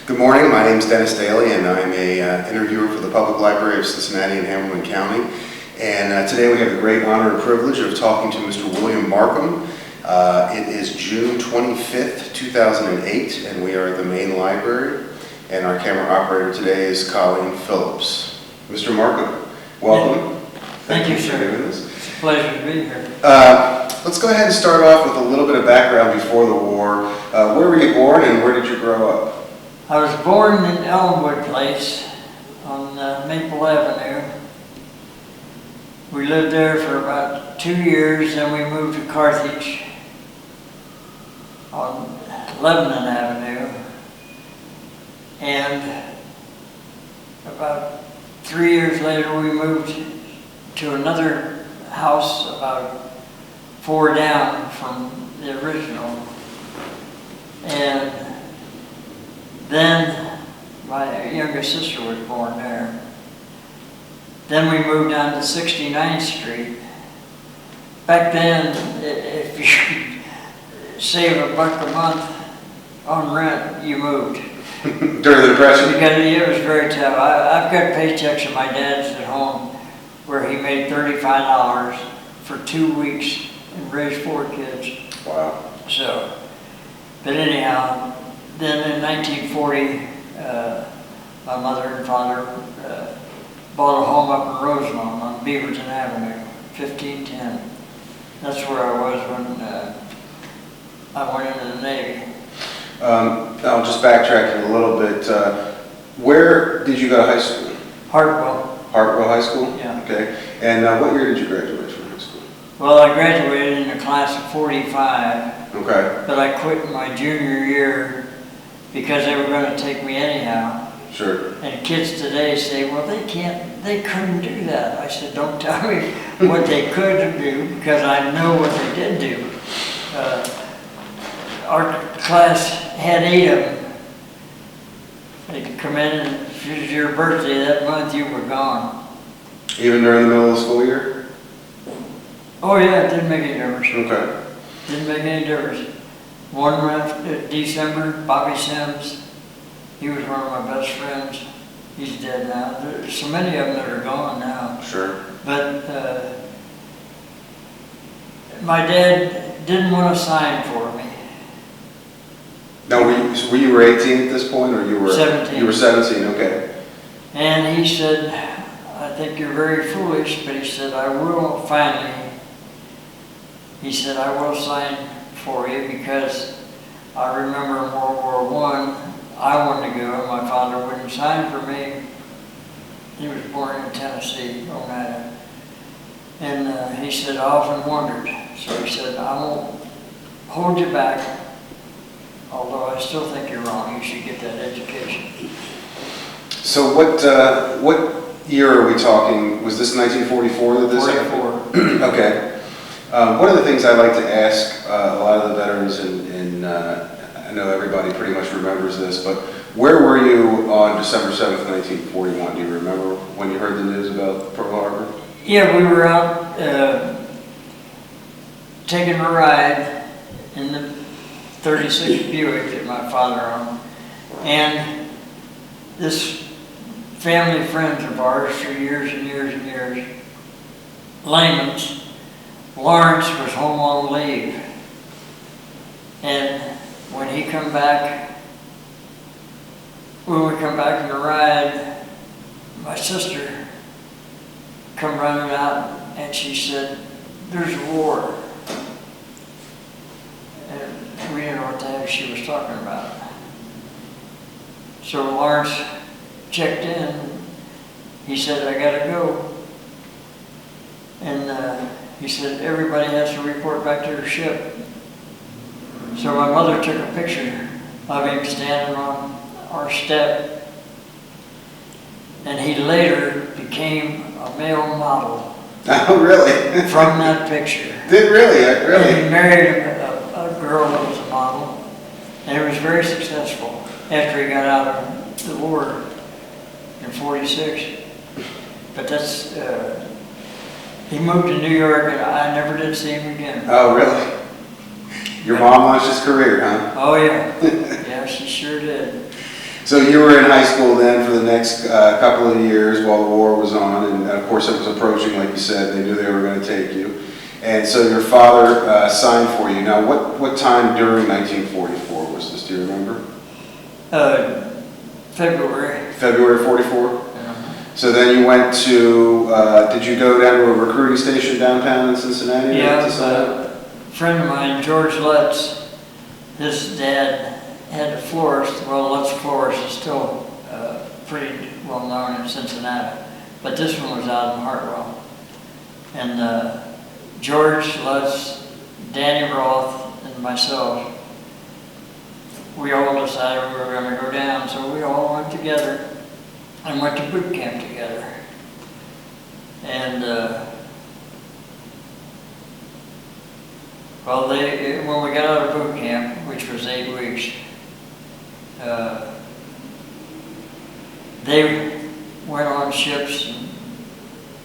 Good morning, my name is Dennis Daly and I'm a interviewer for the Public Library of Cincinnati and Hamilton County. And today we have the great honor and privilege of talking to Mr. William Marcum. It is June 25th, 2008, and we are at the main library. And our camera operator today is Colleen Phillips. Mr. Marcum, welcome. Thank you, for sir. doing this. It's a pleasure to be here. Let's go ahead and start off with a little bit of background before the war. Where were you born and where did you grow up? I was born in Elmwood Place on Maple Avenue. We lived there for about 2 years, then we moved to Carthage on Lebanon Avenue. And about 3 years later, we moved to another house about 4 down from the original. And then my youngest sister was born there. Then we moved down to 69th Street. Back then, if you could save $1 a month on rent, you moved. During the Depression? Because it was very tough. I've got paychecks of my dad's at home where he made $35 for 2 weeks and raised 4 kids. Wow. So, but anyhow, then in 1940, my mother and father bought a home up in Rosemont on Beaverton Avenue, 1510. That's where I was when I went into the Navy. I'll just backtrack a little bit. Where did you go to high school? Hartwell. Hartwell High School? Yeah. Okay. And what year did you graduate from high school? Well, I graduated in the class of 45. Okay. But I quit in my junior year because they were going to take me anyhow. Sure. And kids today say, well, they couldn't do that. I said, don't tell me what they could do because I know what they did do. Our class had 8 of them. They'd come in and if it was your birthday that month, you were gone. Even during the middle of the school year? Oh yeah, it didn't make any difference. Okay. Didn't make any difference. One left in December, Bobby Sims. He was one of my best friends. He's dead now. There's so many of them that are gone now. Sure. But my dad didn't want to sign for me. Now, were you 18 at this point, or you were 17? You were 17. Okay. And he said, I think you're very foolish, but he said, I will finally. He said, I will sign for you because I remember in World War I wanted to go and my father wouldn't sign for me. He was born in Tennessee, Oneida. And he said, I often wondered. So he said, I won't hold you back, although I still think you're wrong. You should get that education. So what year are we talking? Was this 1944 that this happened? 44. Okay. One of the things I like to ask a lot of the veterans, and I know everybody pretty much remembers this, but where were you on December 7th, 1941? Do you remember when you heard the news about Pearl Harbor? Yeah, we were out taking a ride in the 36 Buick that my father owned. And this family friends of ours for years and years and years, Layman's, Lawrence was home on leave. And when we come back from the ride, my sister come running out and she said, there's a war. And we didn't know what the heck she was talking about. So Lawrence checked in. He said, I gotta go. And he said, everybody has to report back to their ship. So my mother took a picture of him standing on our step. And he later became a male model. Oh, really? From that picture. Did really? And he married a girl that was a model. And it was very successful after he got out of the war in 46. But that's, he moved to New York and I never did see him again. Oh, really? Your mom launched his career, huh? Oh, yeah. Yeah, she sure did. So you were in high school then for the next couple of years while the war was on, and of course it was approaching, like you said, they knew they were going to take you. And so your father signed for you. Now, what time during 1944 was this? Do you remember? February. February 44? So then you went to, did you go down to a recruiting station downtown in Cincinnati? Yeah, a friend of mine, George Lutz, his dad had a florist. Well, Lutz Florist is still pretty well known in Cincinnati, but this one was out in Hartwell. And George Lutz, Danny Roth, and myself, we all decided we were going to go down, so we all went together and went to boot camp together. And well, when we got out of boot camp, which was 8 weeks, they went on ships and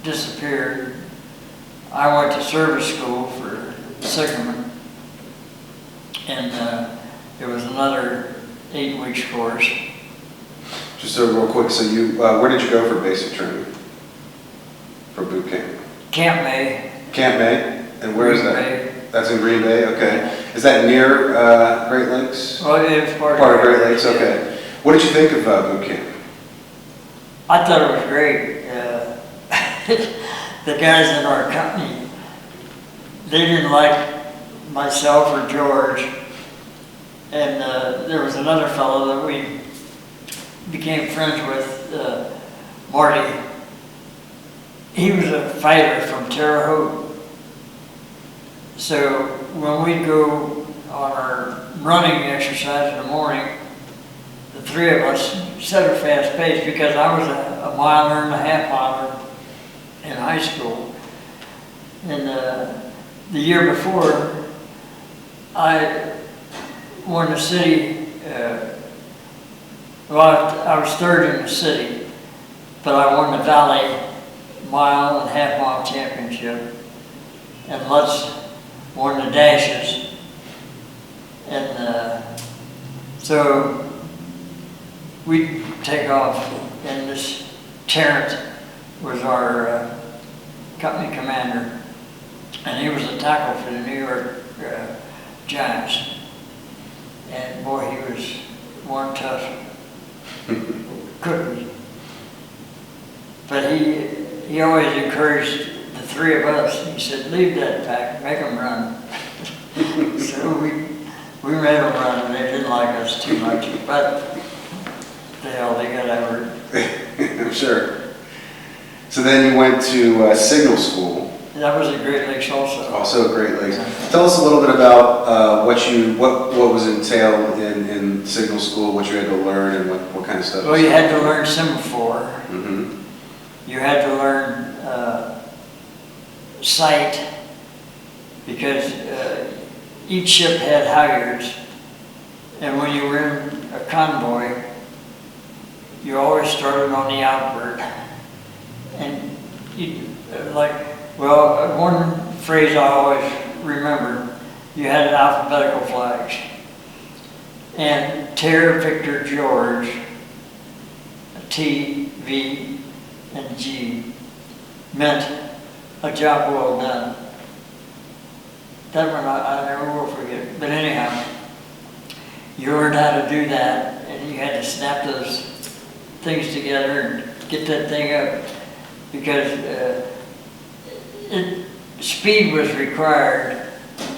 disappeared. I went to service school for signalmen, and it was another 8 weeks course. Just so real quick, so you, where did you go for basic training? For boot camp? Camp May. Camp May? And where is that? Green Bay. That's in Green Bay, okay. Is that near Great Lakes? Well, it was part of Great Lakes, okay. What did you think of boot camp? I thought it was great. The guys in our company, they didn't like myself or George. And there was another fellow that we became friends with, Marty. He was a fighter from Terre Haute. So when we go on our running exercise in the morning, the three of us set a fast pace because I was a miler and a half miler in high school. And the year before, I won the city, well, I was third in the city, but I won the Valley mile and half mile championship. And Lutz won the dashes. And so we'd take off, and this Tarrant was our company commander, and he was a tackle for the New York Giants. And boy, he was one tough cookie. But he always encouraged the three of us. He said, "Leave that pack, make them run." So we made them run, and they didn't like us too much, but hell, they got over it. I'm sure. So then you went to signal school. That was at Great Lakes also. Also at Great Lakes. Tell us a little bit about what was entailed in signal school, what you had to learn, and what kind of stuff. Well, you had to learn semaphore. Mm-hmm. You had to learn sight, because each ship had halyards, and when you were in a convoy, you always started on the outward. And you, well, one phrase I always remember, you had alphabetical flags. And Terre, Victor, George, T, V, and G meant a job well done. That one I never will forget. But anyhow, you learned how to do that, and you had to snap those things together and get that thing up, because speed was required,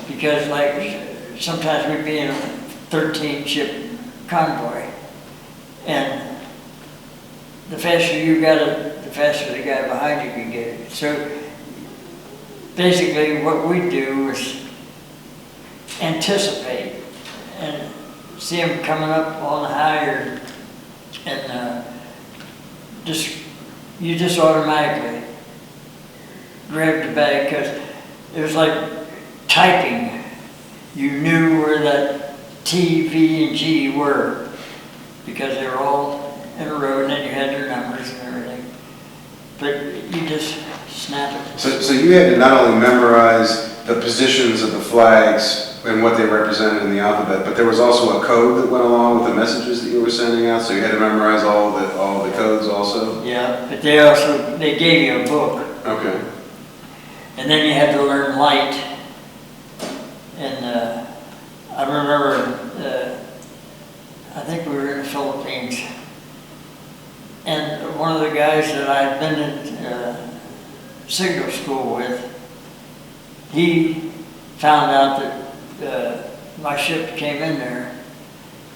because like sometimes we'd be in a 13-ship convoy, and the faster you got it, the faster the guy behind you could get it. So basically what we do was anticipate and see them coming up on the halyard, and you just automatically grabbed the bag, because it was like typing. You knew where that T, V, and G were, because they were all in a row, and then you had their numbers and everything. But you just snap it. So you had to not only memorize the positions of the flags and what they represented in the alphabet, but there was also a code that went along with the messages that you were sending out, so you had to memorize all the codes also? Yeah, but they gave you a book. Okay. And then you had to learn light. And I remember, I think we were in the Philippines, and one of the guys that I had been in signal school with, he found out that my ship came in there,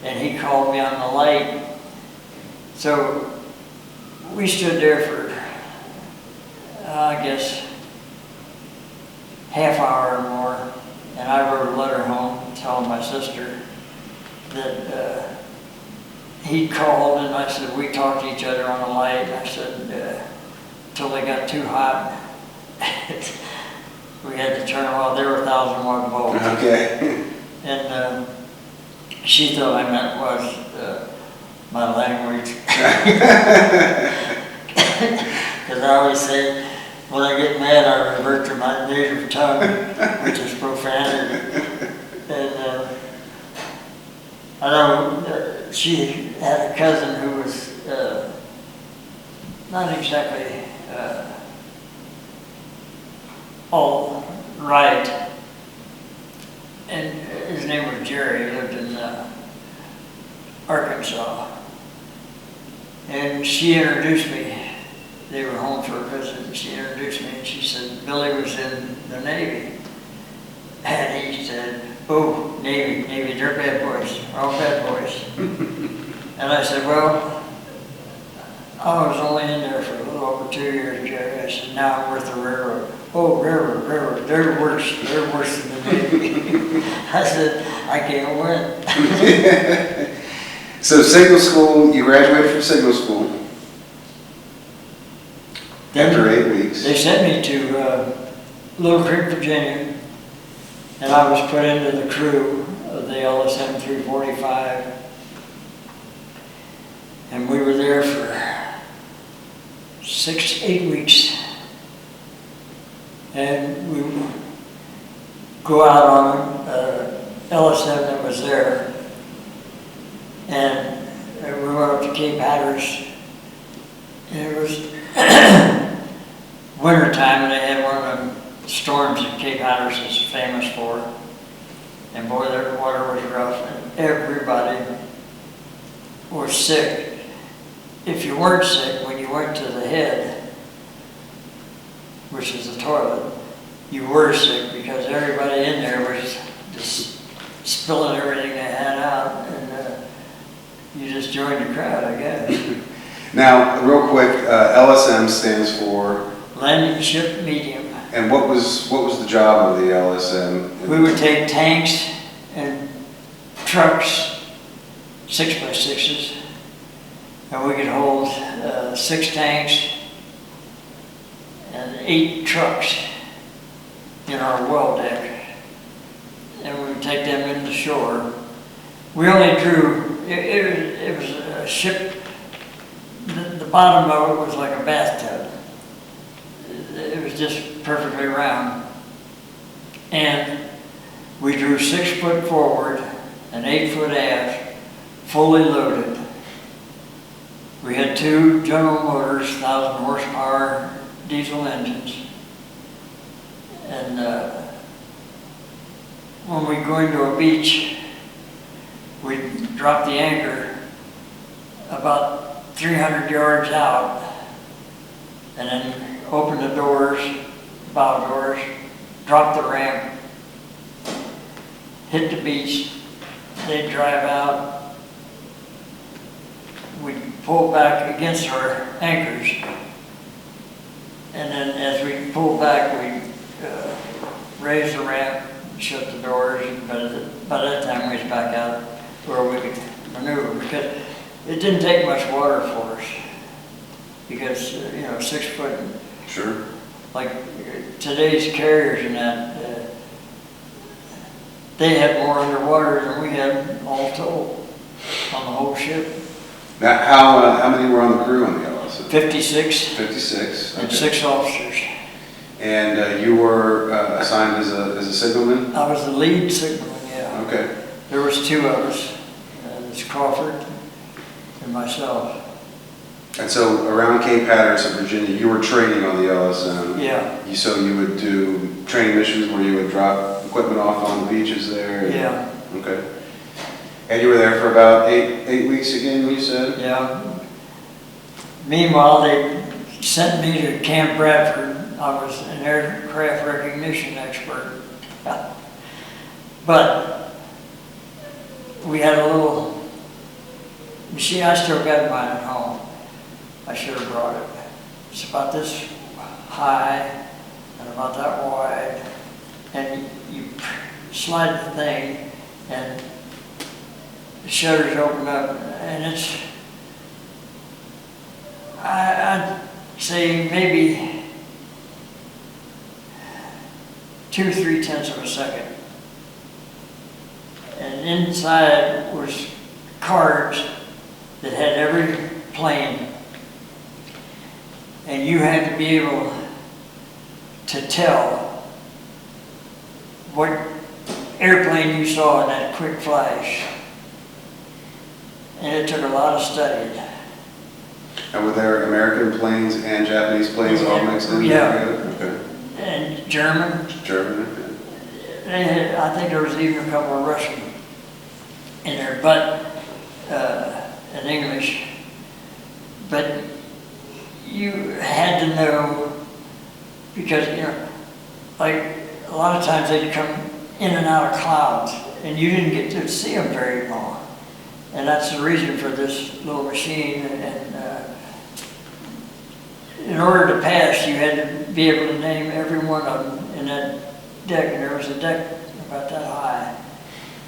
and he called me on the light. So we stood there for, I guess, half hour or more, and I wrote a letter home telling my sister that he called, and I said, we talked to each other on the light, and I said, until they got too hot, we had to turn them off. They were 1,000-watt bulbs. Okay. And she thought I meant was my language. Because I always say, when I get mad, I revert to my native tongue, which is profanity. And I know she had a cousin who was not exactly all right, and his name was Jerry. He lived in Arkansas, and she introduced me. They were home for a visit, and she introduced me, and she said, Billy was in the Navy. And he said, oh, Navy, they're bad boys, they're all bad boys. And I said, well, I was only in there for a little over 2 years, Jerry. I said, now I'm with the railroad. Oh, railroad, they're worse than the Navy. I said, I can't win. So signal school, you graduated from signal school. After 8 weeks. They sent me to Little Creek, Virginia, and I was put into the crew of the LSM 345. And we were there for 6 to 8 weeks. And we would go out on LSM that was there. And we went up to Cape Hatteras. And it was winter time, and they had one of them storms that Cape Hatteras is famous for. And boy, the water was rough, and everybody was sick. If you weren't sick, when you went to the head, which is the toilet, you were sick because everybody in there was just spilling everything they had out, and you just joined the crowd, I guess. Now, real quick, LSM stands for? Landing Ship Medium. And what was the job of the LSM? We would take tanks and trucks, 6x6s, and we could hold 6 tanks and 8 trucks in our well deck. And we would take them into shore. We only drew, it was a ship, the bottom of it was like a bathtub. It was just perfectly round. And we drew 6 foot forward and 8 foot aft, fully loaded. We had 2 General Motors, 1,000 horsepower diesel engines. And when we go into a beach, we drop the anchor about 300 yards out, and then open the doors, bow doors, drop the ramp, hit the beach, they'd drive out, we'd pull back against our anchors, and then as we pulled back, we'd raise the ramp, shut the doors, but by that time we was back out where we could maneuver, because it didn't take much water for us, because 6 foot. Sure. Like today's carriers and that, they had more underwater than we had all told on the whole ship. Now, how many were on the crew on the LSM? 56. 56. Okay. And 6 officers. And you were assigned as a signalman? I was the lead signalman. Okay. There was two of us, it's Crawford and myself. And so around Cape Hatteras in Virginia, you were training on the LSM. Yeah. So you would do training missions where you would drop equipment off on the beaches there? Yeah. Okay. And you were there for about eight weeks again, you said? Yeah. Meanwhile, they sent me to Camp Bradford. I was an aircraft recognition expert. But we had a little machine. I still got mine at home. I should have brought it. It's about this high and about that wide. And you slide the thing and the shutters open up, and it's, I'd say maybe 2 3/10 of a second. And inside was cards that had every plane, and you had to be able to tell what airplane you saw in that quick flash. And it took a lot of study. And were there American planes and Japanese planes all mixed in? Yeah. Okay. And German. German, okay. I think there was even a couple of Russian in there, but in English. But you had to know, because, you know, like a lot of times they'd come in and out of clouds, and you didn't get to see them very long. And that's the reason for this little machine. And in order to pass, you had to be able to name every one of them in that deck. And there was a deck about that high.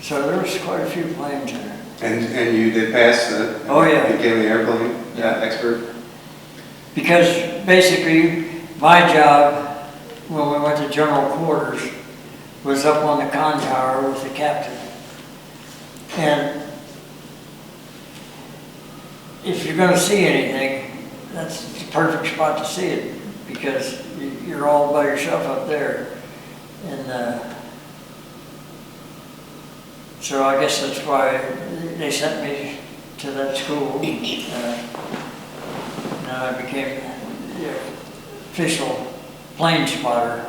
So there was quite a few planes in there. And you did pass the, Oh, yeah. You became the airplane expert? Because basically, my job when we went to general quarters was up on the con tower with the captain. And if you're going to see anything, that's the perfect spot to see it, because you're all by yourself up there. And so I guess that's why they sent me to that school. And I became the official plane spotter.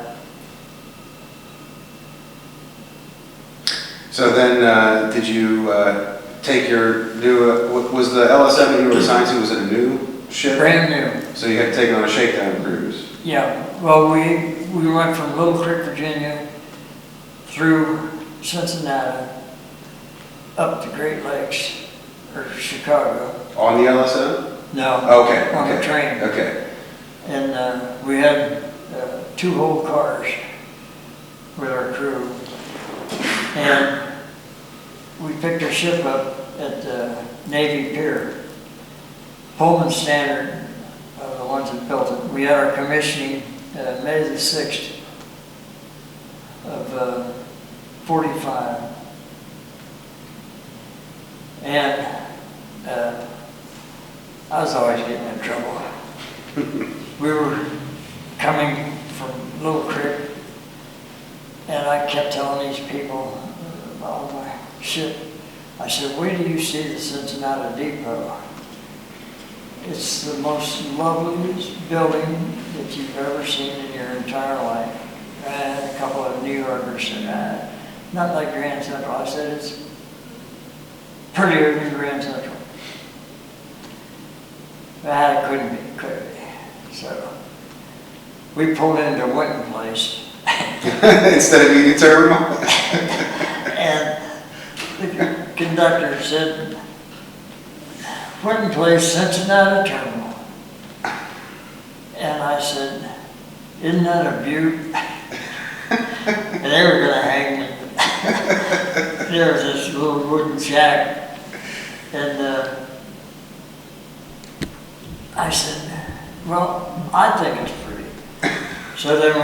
So then, did you take your new, was the LSM that you were assigned to, was it a new ship? Brand new. So you had to take it on a shakedown cruise? Yeah, well, we went from Little Creek, Virginia, through Cincinnati, up the Great Lakes, or Chicago. On the LSM? No. Okay. On okay. the train. Okay. And we had 2 whole cars with our crew. And we picked our ship up at the Navy Pier. Pullman Standard, the ones that built it. We had our commissioning May the 6th of 45. And I was always getting in trouble. We were coming from Little Creek, and I kept telling these people about my ship. I said, wait till you see the Cincinnati Depot. It's the most loveliest building that you've ever seen in your entire life. I had a couple of New Yorkers said, not like Grand Central. I said, it's prettier than Grand Central. It couldn't be, could it be? So we pulled into Winton Place. Instead of Union Terminal? And the conductor said, Winton Place, Cincinnati Terminal. And I said, isn't that a beaut? And they were going to hang me. There was this little wooden shack. And I said, well, I think it's pretty. So then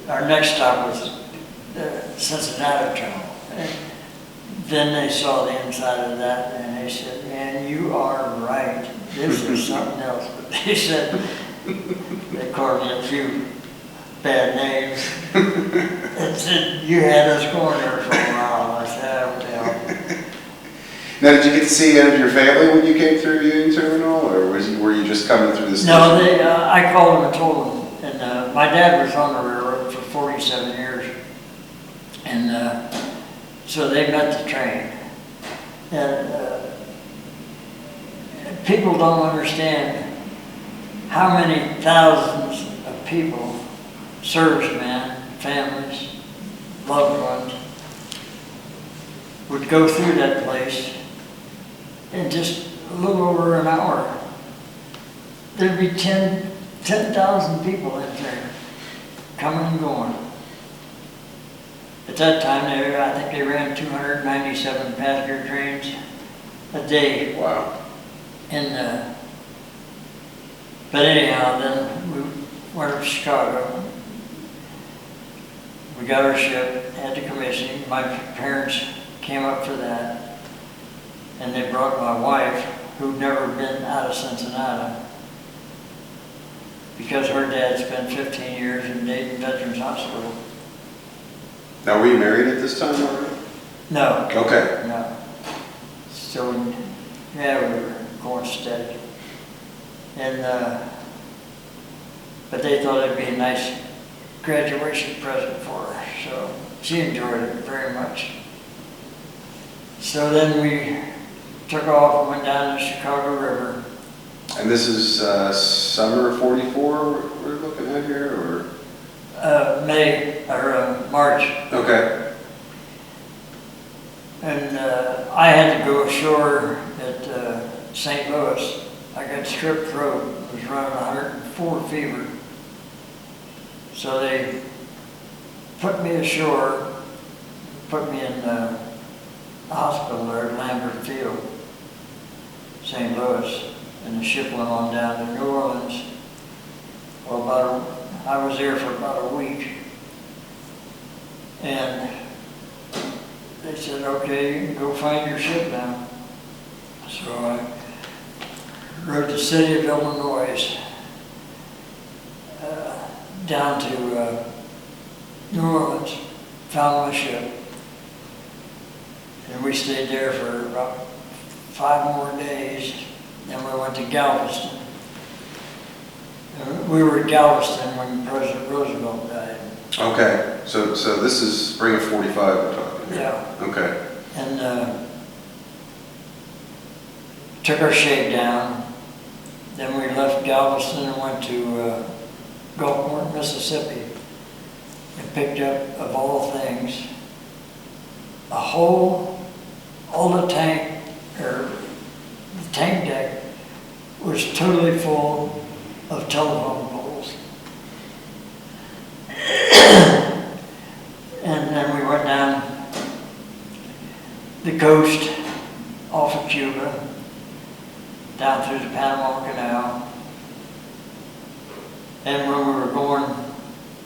our next stop was the Cincinnati Terminal. And then they saw the inside of that, and they said, man, you are right. This is something else. But they said, they called me a few bad names. And said, you had us going there for a while. I said, Now, did you get to see any of your family when you came through Union Terminal, or were you just coming through the station? No, I called them and told them. And my dad was on the railroad for 47 years. And so they met the train. And people don't understand how many thousands of people, servicemen, families, loved ones, would go through that place in just a little over an hour. There'd be 10,000 people in there, coming and going. At that time, I think they ran 297 passenger trains a day. Wow. And but anyhow, then we went up to Chicago. We got our ship, had the commissioning. My parents came up for that, and they brought my wife, who'd never been out of Cincinnati, because her dad spent 15 years in Dayton Veterans Hospital. Now, were you married at this time already? No. Okay. No. So, yeah, we were going steady. And, but they thought it'd be a nice graduation present for her, so she enjoyed it very much. So then we took off and went down the Chicago River. And this is summer of '44 we're looking at here, or? March. Okay. And I had to go ashore at St. Louis. I got strep throat, was running 104 fever. So they put me ashore, put me in the hospital there at Lambert Field, St. Louis, and the ship went on down to New Orleans. Well, I was there for about a week, and they said, okay, you can go find your ship now. So I rode the city of Illinois down to New Orleans, found my ship, and we stayed there for about 5 more days. Then we went to Galveston. We were at Galveston when President Roosevelt died. Okay, so this is spring of '45 we're talking. Yeah. Okay. And took our shakedown. Then we left Galveston and went to Gulfport, Mississippi, and picked up, of all things, all the tank deck was totally full of telephone poles. And then we went down the coast off of Cuba, down through the Panama Canal. And when we were going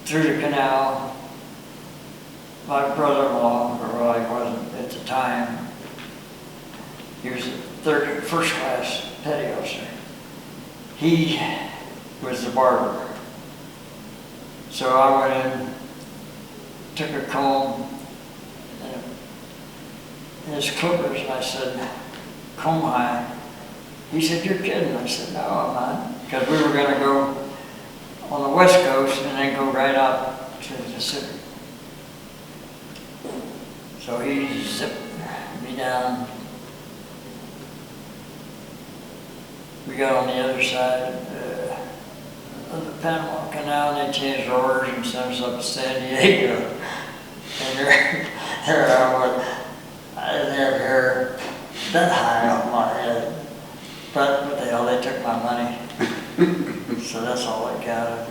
through the canal, my brother-in-law, or well, he wasn't at the time, he was a first class petty officer. He was the barber. So I went in, took a comb and his clippers, and I said, comb high. He said, you're kidding. I said, no, I'm not. Because we were going to go on the West Coast and then go right out to the Pacific. So he zipped me down. We got on the other side of the Panama Canal, and they changed orders and sent us up to San Diego. And there I was. I didn't have hair that high on my head. But what the hell, they took my money. So that's all I counted.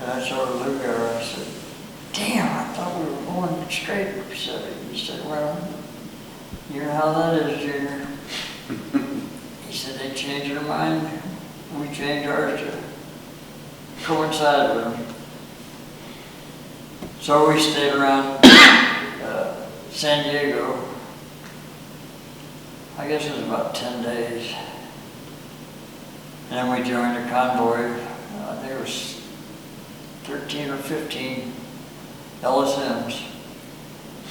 And I told Lugo, I said, damn, I thought we were going straight to Pacific. He said, well, you know how that is, Junior. He said, they changed their mind. We changed ours to coincide with them. So we stayed around San Diego. I guess it was about 10 days. And then we joined a convoy. There was 13 or 15 LSMs.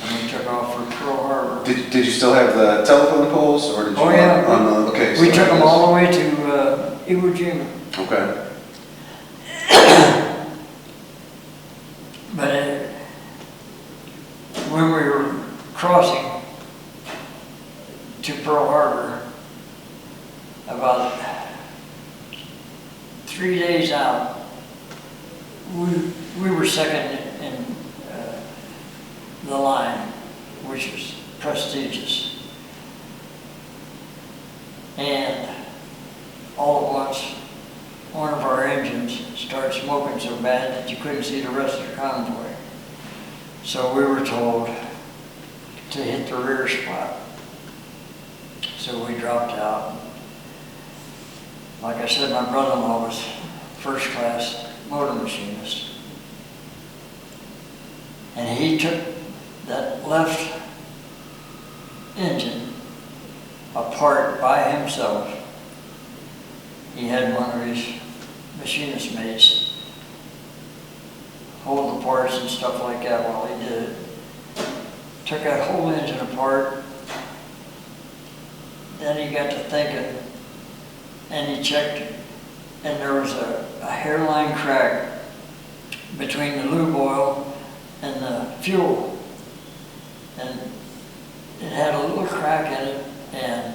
and we took off for Pearl Harbor. Did you still have the telephone poles, or did you? Oh, yeah. Okay. We so took I them guess- all the way to Iwo Jima. Okay. But when we were crossing to Pearl Harbor, about 3 days out, we were second in the line, which was prestigious. And all at once, one of our engines started smoking so bad that you couldn't see the rest of the convoy. So we were told to hit the rear spot. So we dropped out. Like I said, my brother-in-law was first class motor machinist. And he took that left engine apart by himself. He had one of his machinist mates hold the parts and stuff like that while he did it. Took that whole engine apart. Then he got to thinking, and he checked, and there was a hairline crack between the lube oil and the fuel. And it had a little crack in it, and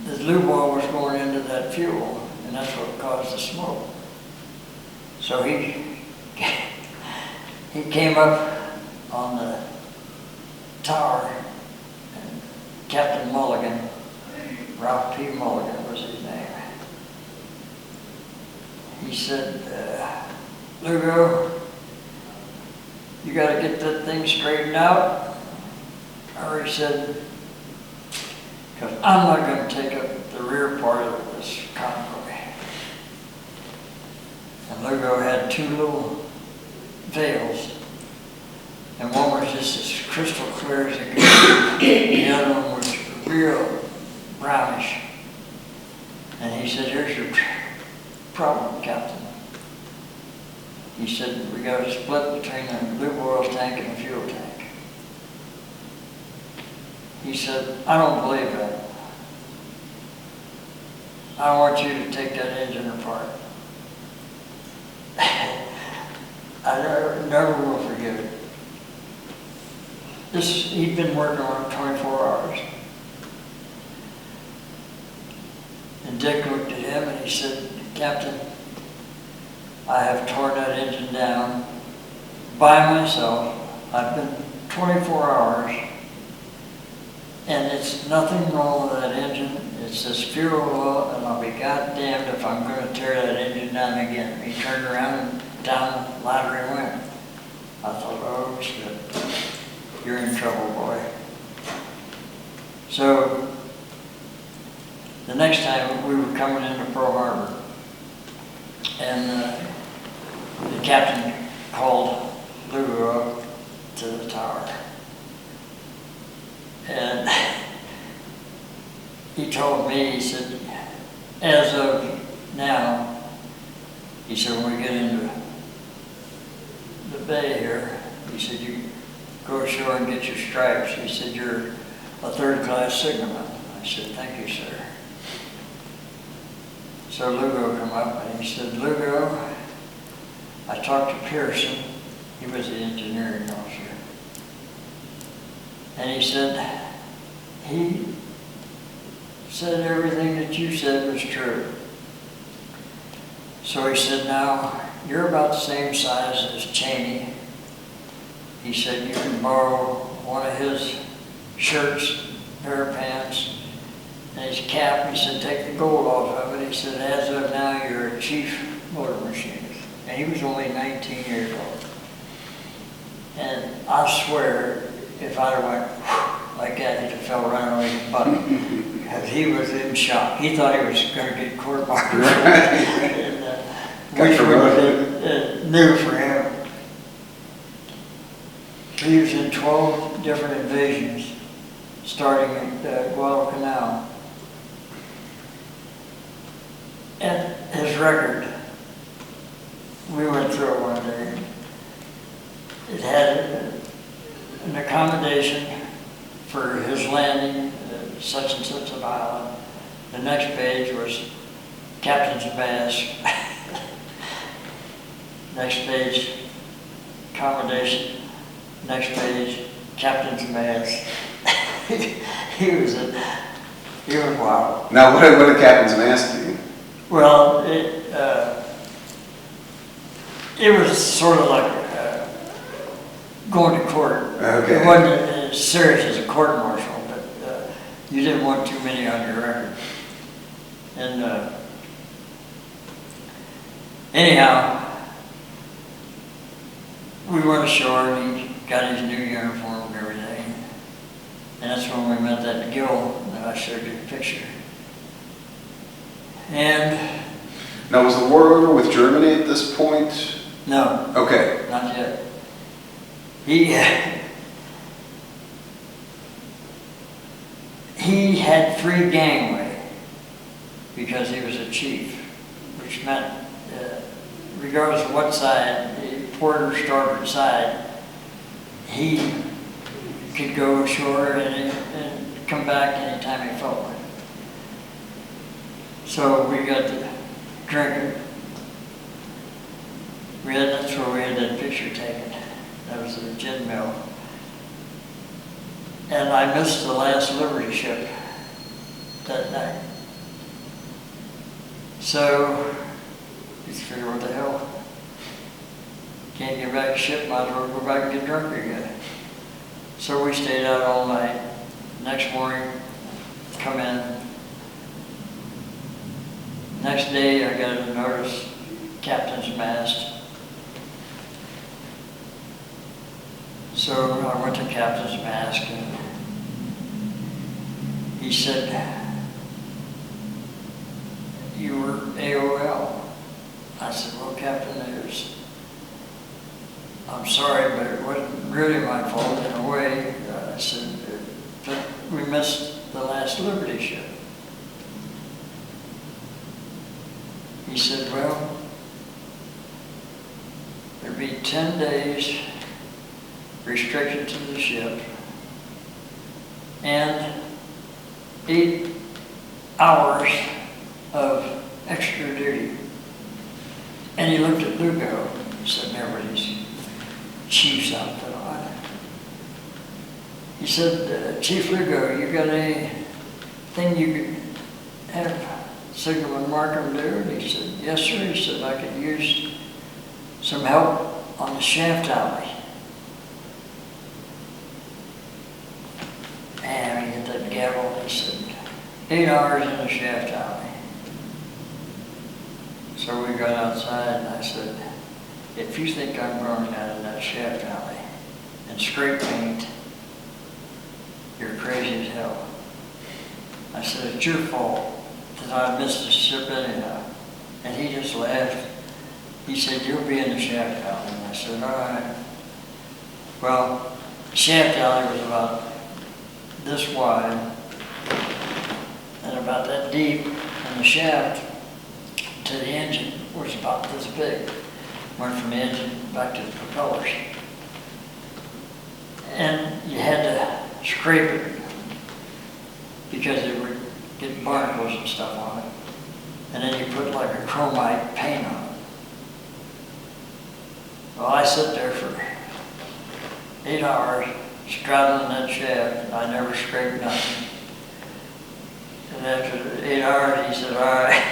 the lube oil was going into that fuel, and that's what caused the smoke. So he came up on the tower, and Captain Mulligan, Ralph P. Mulligan was his name. He said, Lugo, you got to get that thing straightened out. Or he said, because I'm not going to take up the rear part of this convoy. And Lugo had two little veils, and one was just as crystal clear as it could be. The other one was real brownish. And he said, here's your problem, Captain. He said, we got a split between the lube oil tank and the fuel tank. He said, I don't believe that. I want you to take that engine apart. I never will forget it. He'd been working on it 24 hours. And Dick looked at him and he said, Captain, I have torn that engine down by myself. I've been 24 hours, and it's nothing wrong with that engine. It's this fuel oil, and I'll be goddamned if I'm going to tear that engine down again. He turned around and down the ladder he went. I thought, oh shit, you're in trouble, boy. So the next time we were coming into Pearl Harbor, and the captain called Lugo up to the tower. And he told me, he said, as of now, he said, when we get into the bay here, he said, you go ashore and get your stripes. He said, you're a third-class signalman. I said, thank you, sir. So Lugo come up and he said, Lugo, I talked to Pearson. He was the engineering officer. And he said everything that you said was true. So he said, now, you're about the same size as Cheney. He said, you can borrow one of his shirts, pair of pants, and his cap. He said, take the gold off of it. He said, as of now, you're a chief motor machinist. And he was only 19 years old. And I swear, if I'd have went like that, he'd have fell right on his butt. Because he was in shock. He thought he was going to get court-martialed. Which was new for him. He was in 12 different invasions, starting at Guadalcanal. And his record, we went through it one day. It had The next page was captain's mask. Next page, accommodation. Next page, captain's mask. he was wild. Now, what did captain's mask do? Well, it was sort of like going to court. Okay. It wasn't as serious as a court martial, but you didn't want too many on your record. And anyhow, we went ashore and he got his new uniform and everything. And that's when we met that Gill that I showed you the picture. And Now, was the war over with Germany at this point? no, Okay. not yet. He had free gangway because he was a chief, which meant regardless of what side, port or starboard side, he could go ashore and come back anytime he felt like it. So we got to drinking. That's where we had that picture taken. That was the gin mill. And I missed the last Liberty ship that night. So, you figure, what the hell? Can't get back to ship, might as well go back and get drunk again. So we stayed out all night. Next morning, come in. Next day, I got a notice, captain's mast. So I went to captain's mast and he said, "You were AOL." I said, "Well, Captain, I'm sorry, but it wasn't really my fault in a way." I said, "But we missed the last Liberty ship." He said, "Well, there'd be 10 days restricted to the ship and 8 hours of extra duty." And he looked at Lugo and said, "There were these chiefs outfit on." He said, "Chief Lugo, you got anything you could have Signalman Marcum do?" And he said, "Yes, sir." He said, "I could use some help on the shaft alley." And he hit that gavel and he said, 8 hours in the shaft alley. So we got outside and I said, "If you think I'm going down in that shaft alley and scrape paint, you're crazy as hell." I said, "It's your fault that I missed the ship anyhow." And he just laughed. He said, "You'll be in the shaft alley." And I said, "All right." Well, the shaft alley was about this wide and about that deep, and the shaft to the engine was about this big. Went from the engine back to the propellers. And you had to scrape it because it would get barnacles and stuff on it. And then you put like a chromite paint on it. Well, I sat there for 8 hours straddling that shaft, and I never scraped nothing. And after 8 hours, he said, "All right,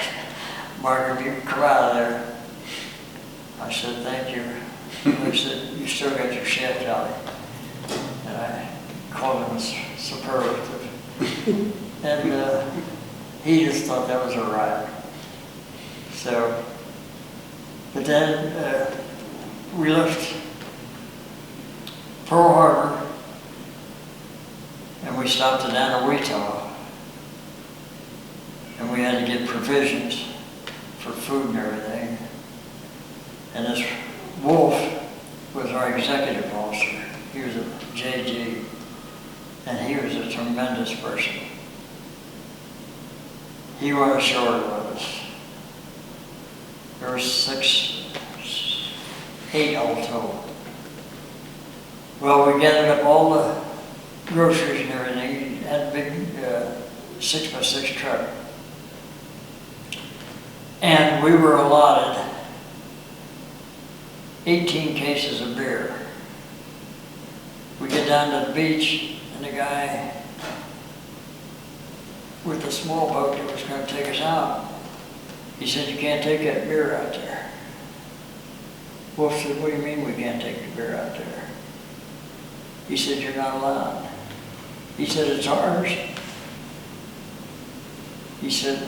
Marcum, you can come out of there." I said, "Thank you." He said, "You still got your shaft alley." And I called him a superlative. And he just thought that was a riot. So, but then we left Pearl Harbor and we stopped at Anawita, and we had to get provisions for food and everything. And this Wolf was our executive officer. He was a JG, and he was a tremendous person. He went ashore with us. There were 8 all told. Well, we gathered up all the groceries and everything. He had a big 6x6 truck. And we were allotted 18 cases of beer. We get down to the beach, and the guy with the small boat that was going to take us out, he said, "You can't take that beer out there." Wolf said, "What do you mean we can't take the beer out there?" He said, "You're not allowed." He said, "It's ours." He said,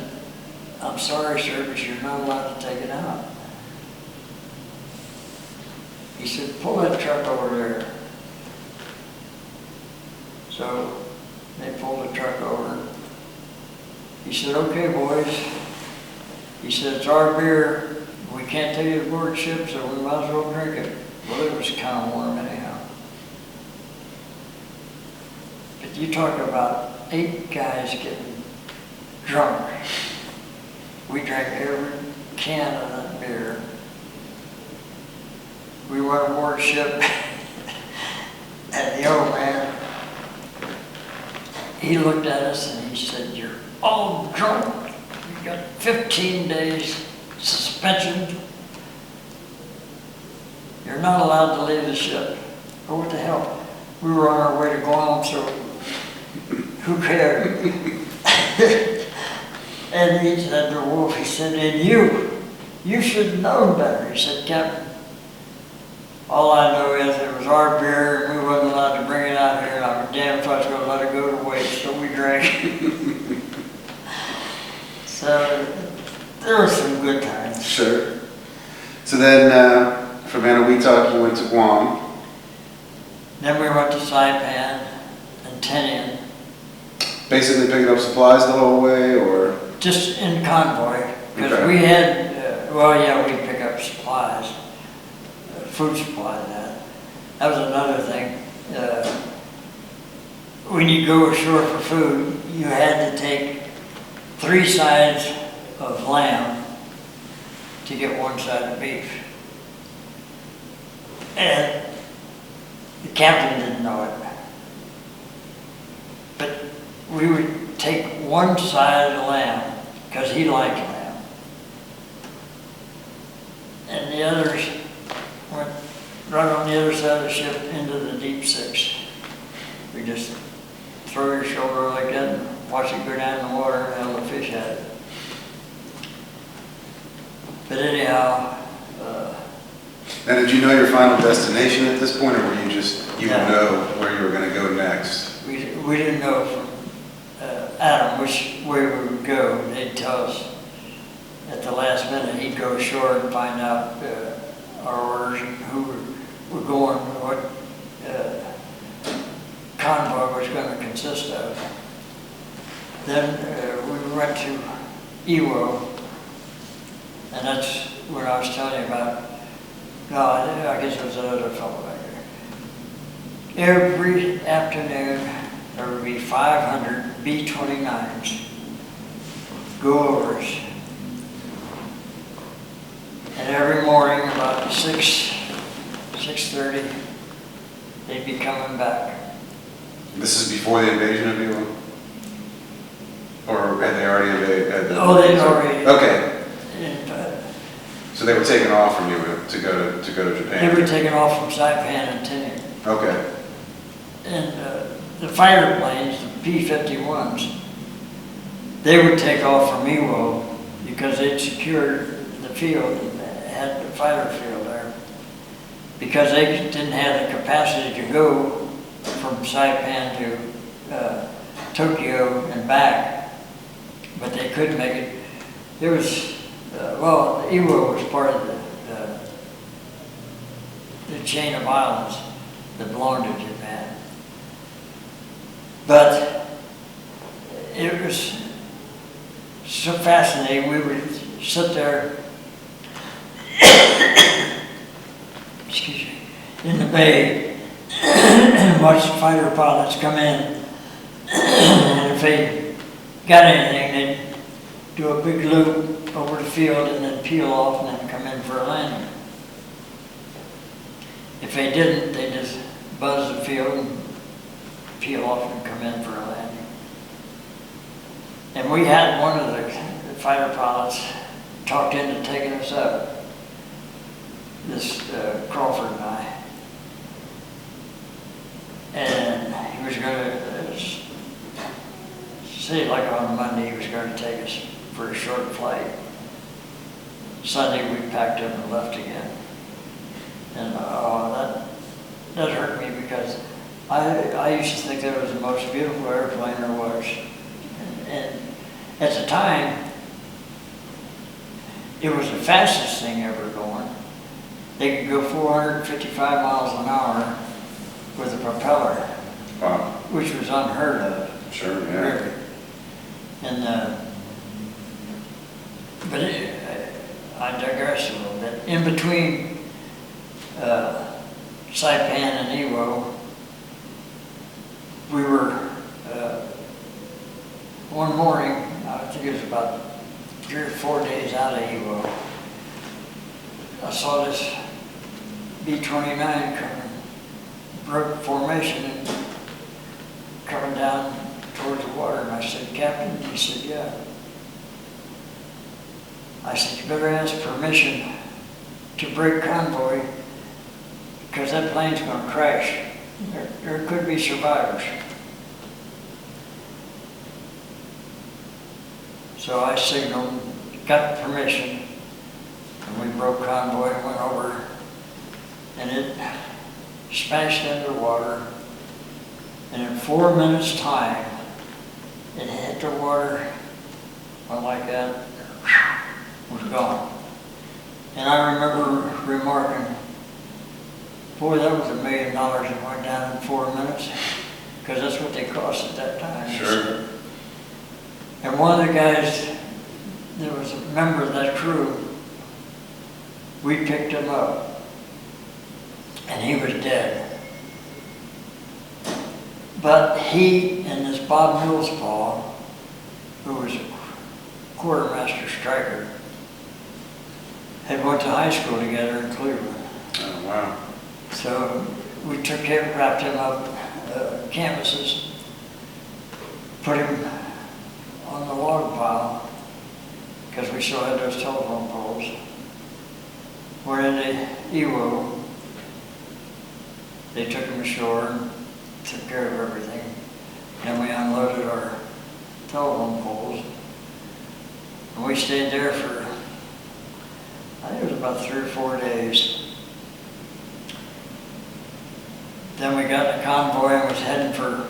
"I'm sorry, sir, but you're not allowed to take it out." He said, "Pull that truck over there." So they pulled the truck over. He said, "Okay, boys." He said, "It's our beer. We can't take it aboard ship, so we might as well drink it." Well, it was kind of warm anyhow. But you talk about 8 guys getting drunk. We drank every can of that beer. We went aboard ship, and the old man, he looked at us and he said, "You're all drunk. You got 15 days suspension. You're not allowed to leave the ship." Oh, what the hell? We were on our way to Guam, so who cared? And he said to Wolf, he said, "And you should have known better." He said, "Captain, all I know is it was our beer and we wasn't allowed to bring it out here, and I was damn if I was going to let it go to waste, so we drank." So there were some good times. Sure. So then from Eniwetok you went to Guam. Then we went to Saipan and Tinian. Basically picking up supplies the whole way, or? Just in convoy, because Okay. we had, well, yeah, we'd pick up supplies, food supply, that was another thing. When you go ashore for food, you had to take 3 sides of lamb to get 1 side of beef. And the captain didn't know it. But we would take 1 side of the lamb, because he liked lamb. And the others went right on the other side of the ship into the deep 6. We just throw your shoulder like that and watch it go down in the water and held the fish at it. But anyhow, And did you know your final destination at this point, or were you just, you Yeah. would know where you were going to go next? we didn't know from Adam which way we would go. They'd tell us at the last minute. He'd go ashore and find out our orders and who were going, what convoy was going to consist of. Then we went to Iwo, and that's what I was telling you about. No, I guess it was another fellow back there. Every afternoon, there would be 500 B-29s go over us. And every morning, about 6:30, they'd be coming back. This is before the invasion of Iwo? Or had they already invaded? Oh, they'd already. Okay. And, So they were taken off from you to go to Japan? they were taken off from Saipan and Tinian. Okay. And the fighter planes, the P-51s, they would take off from Iwo because they'd secured the field and had the fighter field there. Because they didn't have the capacity to go from Saipan to Tokyo and back, but they could make it. There was, well, Iwo was part of the chain of islands that belonged to Japan. But it was so fascinating. We would sit there, excuse me, in the bay and watch the fighter pilots come in. And if they got anything, they'd do a big loop over the field and then peel off and then come in for a landing. If they didn't, they just buzz the field and peel off and come in for a landing. And we had one of the fighter pilots talked into taking us up, this Crawford and I. And he was going to say, like on Monday, he was going to take us for a short flight. Sunday we packed up and left again. And that hurt me because I used to think that was the most beautiful airplane there was. And at the time, it was the fastest thing ever going. They could go 455 miles an hour with a propeller. Wow. Which was unheard of. Sure, yeah. Really. And, but I digress a little bit. In between Saipan and Iwo, we were, one morning, I think it was about 3 or 4 days out of Iwo, I saw this B-29 coming, broke formation and coming down towards the water. And I said, "Captain?" He said, "Yeah." I said, "You better ask permission to break convoy because that plane's going to crash. There could be survivors." So I signaled, got permission, and we broke convoy and went over, and it smashed into the water, and in 4 minutes' time, it hit the water, went like that, was gone. And I remember remarking, boy, that was $1 million that went down in 4 minutes, because that's what they cost at that time. Sure. And one of the guys that was a member of that crew, we picked him up, and he was dead. But he and this Bob Millspaw, who was a quartermaster striker, had went to high school together in Cleveland. Oh, wow. So we took him, wrapped him up, canvases, put him on the log pile, because we still had those telephone poles. Went into Iwo. They took him ashore and took care of everything. Then we unloaded our telephone poles. And we stayed there for, I think it was about 3 or 4 days. Then we got in a convoy and was heading for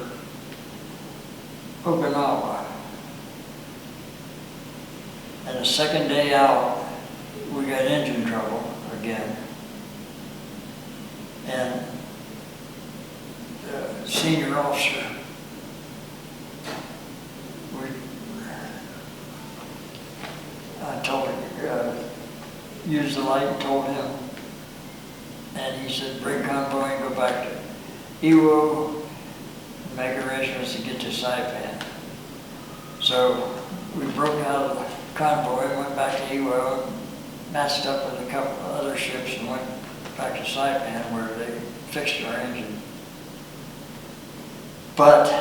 Okinawa. And the second day out, we got engine trouble again. And the senior officer, I told him, used the light and told him. And he said, "Break convoy and go back to Iwo, make arrangements to get to Saipan." So we broke out of the convoy and went back to Iwo, matched up with a couple of other ships and went back to Saipan where they fixed our engine. But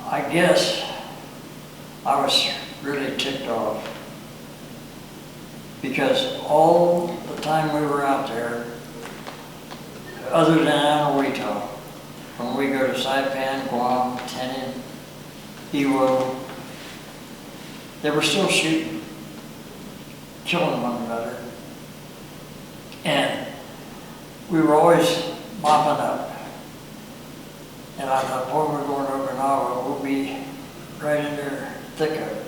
I guess I was really ticked off because all the time we were out there, other than Anawita, when we go to Saipan, Guam, Tinian, Iwo, they were still shooting, killing one another. And we were always mopping up. And I thought, boy, we're going to Okinawa, we'll be right in there thick of it.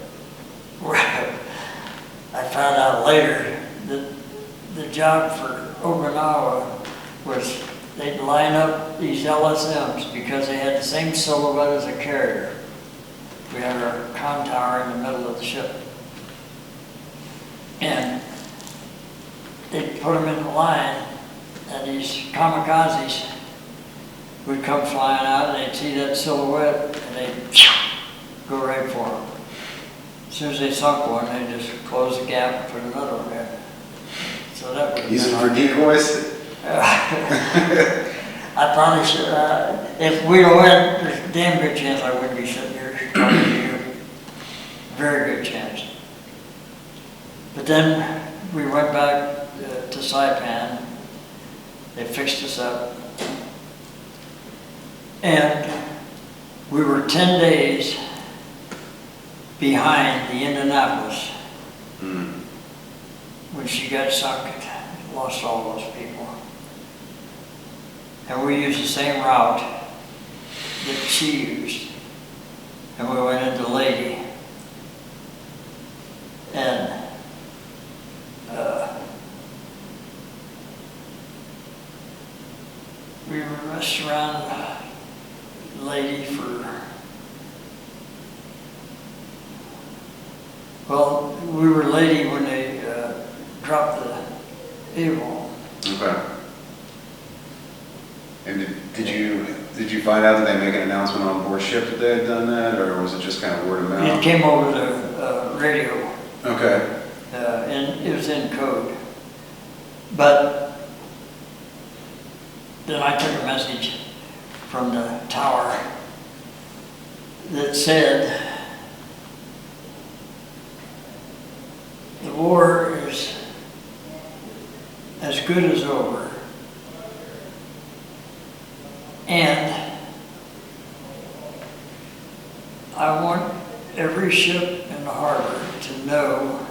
I found out later that the job for Okinawa was they'd line up these LSMs because they had the same silhouette as a carrier. We had our con tower in the middle of the ship. And they'd put them in the line, and these kamikazes would come flying out, and they'd see that silhouette, and they'd go right for them. As soon as they sunk one, they'd just close the gap and put another one in. So that was Use it for decoys? I probably should, if we'd have went, there's a damn good chance I wouldn't be sitting here talking to you. Very good chance. But then we went back to Saipan. They fixed us up. And we were 10 days behind the Indianapolis when she got sunk, lost all those people. And we used the same route that she used. And we went into Lady. And we were messed around Lady for, well, we were Lady when they dropped the A-bomb. Okay. And did you find out that they make an announcement on board ship that they had done that, or was it just kind of word of mouth? It came over the radio. Okay. And it was in code. But then I took a message from the tower that said, the war is as good as over, and I want every ship in the harbor to know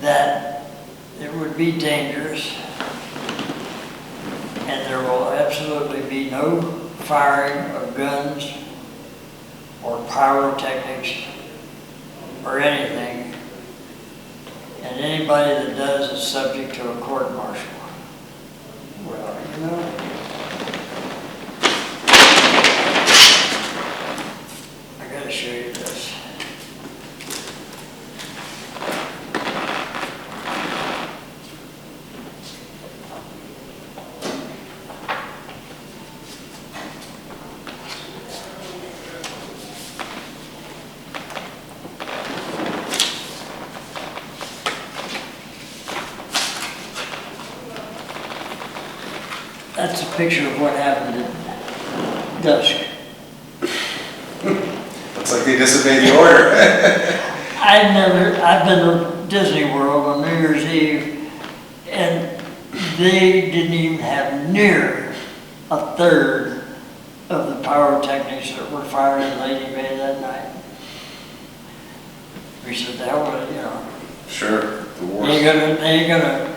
that it would be dangerous and there will absolutely be no firing of guns or pyrotechnics or anything, and anybody that does is subject to a court-martial. Well, you know, I gotta show you this. That's a picture of what happened at dusk. Looks like they disobeyed the order. I've been to Disney World on New Year's Eve, and they didn't even have near a third of the pyrotechnics that were fired in Lady Bay that night. We said, the hell with it, you know. Sure, the war. They ain't gonna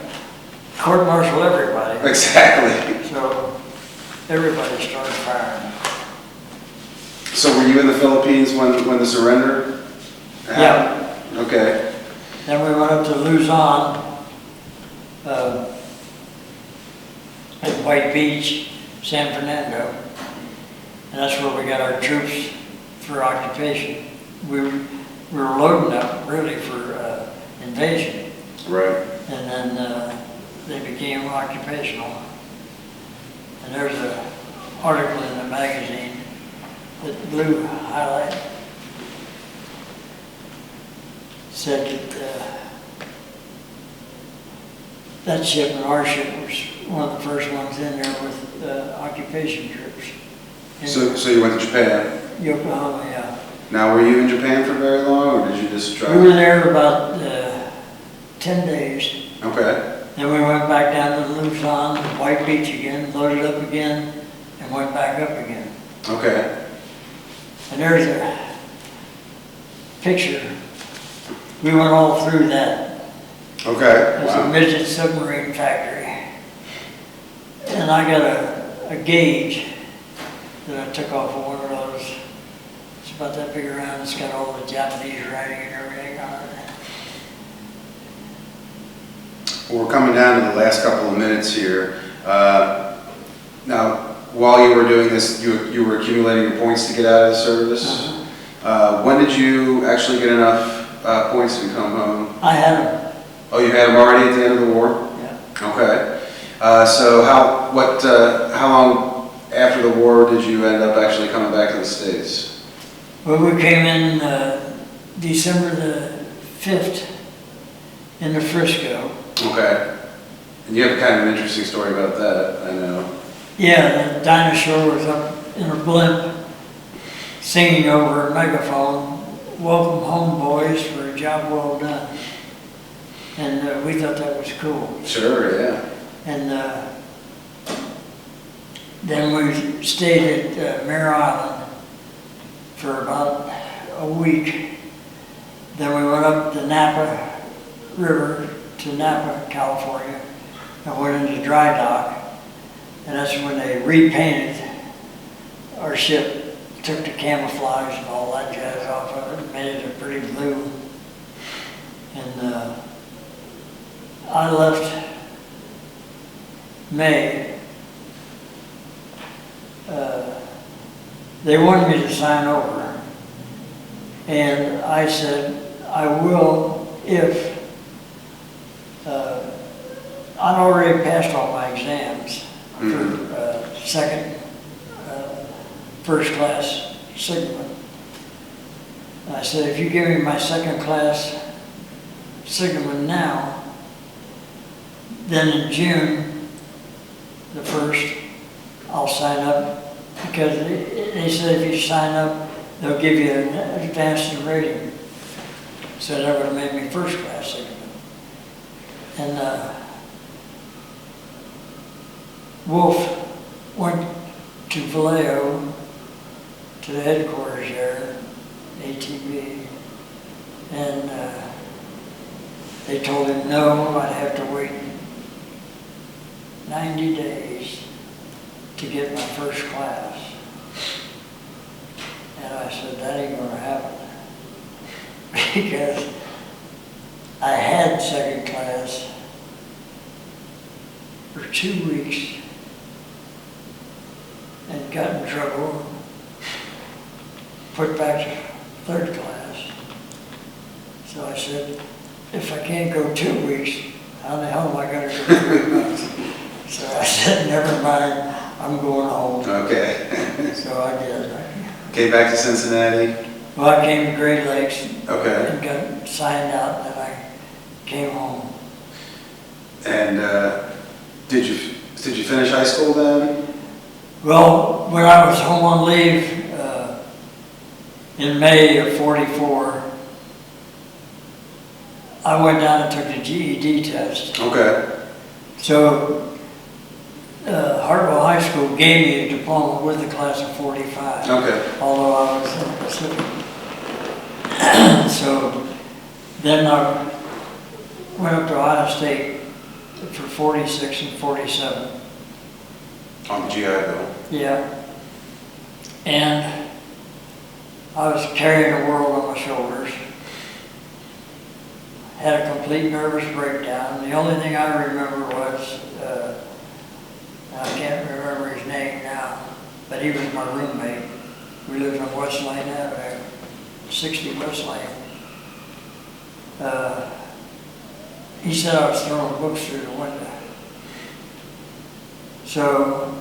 court-martial everybody. Exactly. So everybody started firing. So were you in the Philippines when the surrender happened? Yeah. Okay. Then we went up to Luzon, at White Beach, San Fernando, and that's where we got our troops for occupation. We were loading up really for invasion, Right. and then they became occupational. And there's an article in the magazine, that blue highlight, said that that ship and our ship was one of the first ones in there with occupation troops. So you went to Japan. Yokohama, yeah. Now, were you in Japan for very long, or did you just try? We were there about 10 days. Okay. Then we went back down to Luzon, White Beach again, loaded up again, and went back up again. Okay. And there's a picture. We went all through that. Okay. It's a midget submarine factory. And I got a gauge that I took off of one of those. It's about that big around. It's got all the Japanese writing and everything on it. Well, we're coming down to the last couple of minutes here. Now, while you were doing this, you were accumulating your points to get out of the service. When did you actually get enough points to come home? I had them. Oh, you had them already at the end of the war? Yeah. Okay. So how long after the war did you end up actually coming back to the States? Well, we came in December the 5th into Frisco. Okay. And you have kind of an interesting story about that, I know. Yeah, the dinosaur was up in a blimp singing over a megaphone, "Welcome home, boys, for a job well done." And we thought that was cool. Sure, yeah. And then we stayed at Mare Island for about a week. Then we went up the Napa River to Napa, California, and went into dry dock. And that's when they repainted our ship, took the camouflage and all that jazz off of it, made it a pretty blue. And I left May. They wanted me to sign over. And I said, I will if I'd already passed all my exams for first class signalman. I said, if you give me my second class signalman now, then in June the 1st, I'll sign up, because they said if you sign up, they'll give you an advanced rating. So that would have made me first class signalman. And Wolf went to Vallejo, to the headquarters there, ATV, and they told him no, I'd have to wait 90 days to get my first class. And I said, that ain't gonna happen. Because I had second class for 2 weeks and got in trouble, put back to third class. So I said, if I can't go 2 weeks, how the hell am I gonna go 3 months? So I said, never mind, I'm going home. Okay. So I did. Came back to Cincinnati? Well, I came to Great Lakes. Okay. And got signed out, and then I came home. And did you finish high school then? Well, when I was home on leave in May of '44, I went down and took the GED test. Okay. So Hartwell High School gave me a diploma with the class of '45. Okay. Although I was in the Pacific. So then I went up to Ohio State for '46 and '47. On the GI Bill? Yeah. And I was carrying the world on my shoulders. Had a complete nervous breakdown. The only thing I remember was, I can't remember his name now, but he was my roommate. We lived on West Lane Avenue, 60 West Lane. He said I was throwing books through the window. So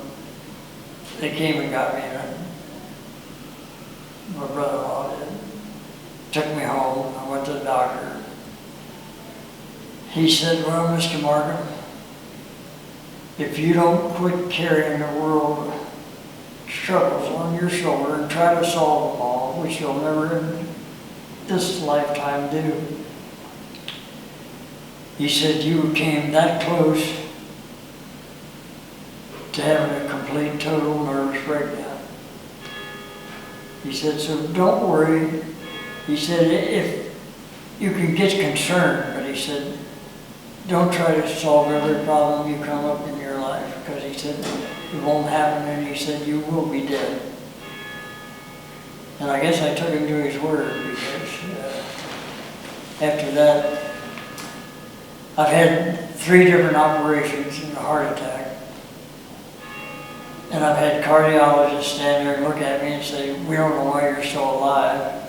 they came and got me, and my brother-in-law did. Took me home. I went to the doctor. He said, well, Mr. Marcum, if you don't quit carrying the world struggles on your shoulder and try to solve them all, which you'll never in this lifetime do, he said, you came that close to having a complete, total nervous breakdown. He said, so don't worry. He said, if you can get concerned, but he said, don't try to solve every problem you come up in your life, because he said, it won't happen, and he said, you will be dead. And I guess I took him to his word, because after that, I've had 3 different operations and a heart attack. And I've had cardiologists stand there and look at me and say, we don't know why you're still alive.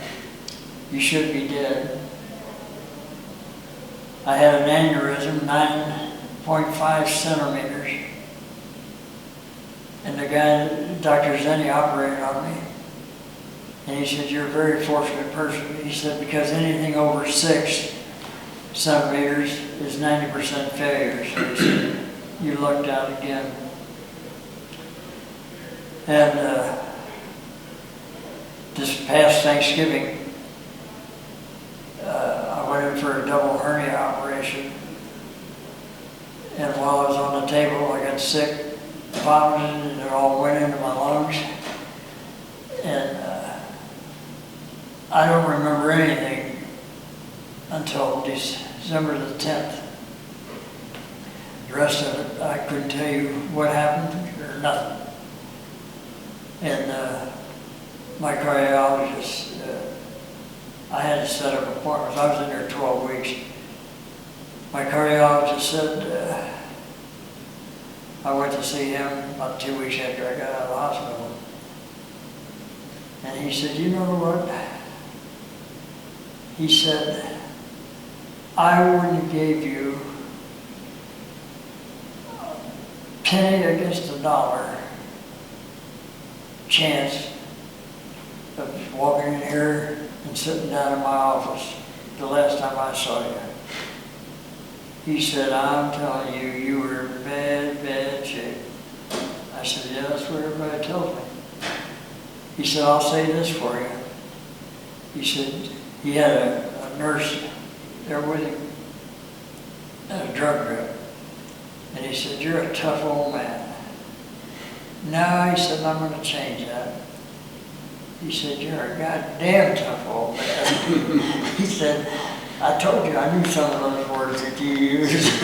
You should be dead. I had an aneurysm, 9.5 centimeters. And the guy, Dr. Zenny, operated on me. And he said, you're a very fortunate person. He said, because anything over 6 centimeters is 90% failure. So he said, you lucked out again. And this past Thanksgiving, I went in for a double hernia operation. And while I was on the table, I got sick, vomited, and it all went into my lungs. And I don't remember anything until December the 10th. The rest of it, I couldn't tell you what happened or nothing. And my cardiologist, I had to set up appointments. I was in there 12 weeks. My cardiologist said, I went to see him about 2 weeks after I got out of the hospital. And he said, you know what? He said, I wouldn't have gave you a penny against a dollar chance of walking in here and sitting down in my office the last time I saw you. He said, I'm telling you, you were in bad, bad shape. I said, yeah, that's what everybody tells me. He said, I'll say this for you. He said, he had a nurse there with him at a drug rep. And he said, you're a tough old man. No, he said, I'm going to change that. He said, you're a goddamn tough old man. He said, I told you, I knew some of those words that you used.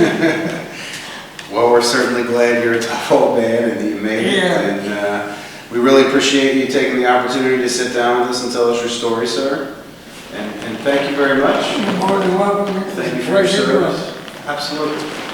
Well, we're certainly glad you're a tough old man and that you made it. Yeah. And we really appreciate you taking the opportunity to sit down with us and tell us your story, sir. And thank you very much. You're more than welcome. Thank you for your service. Absolutely.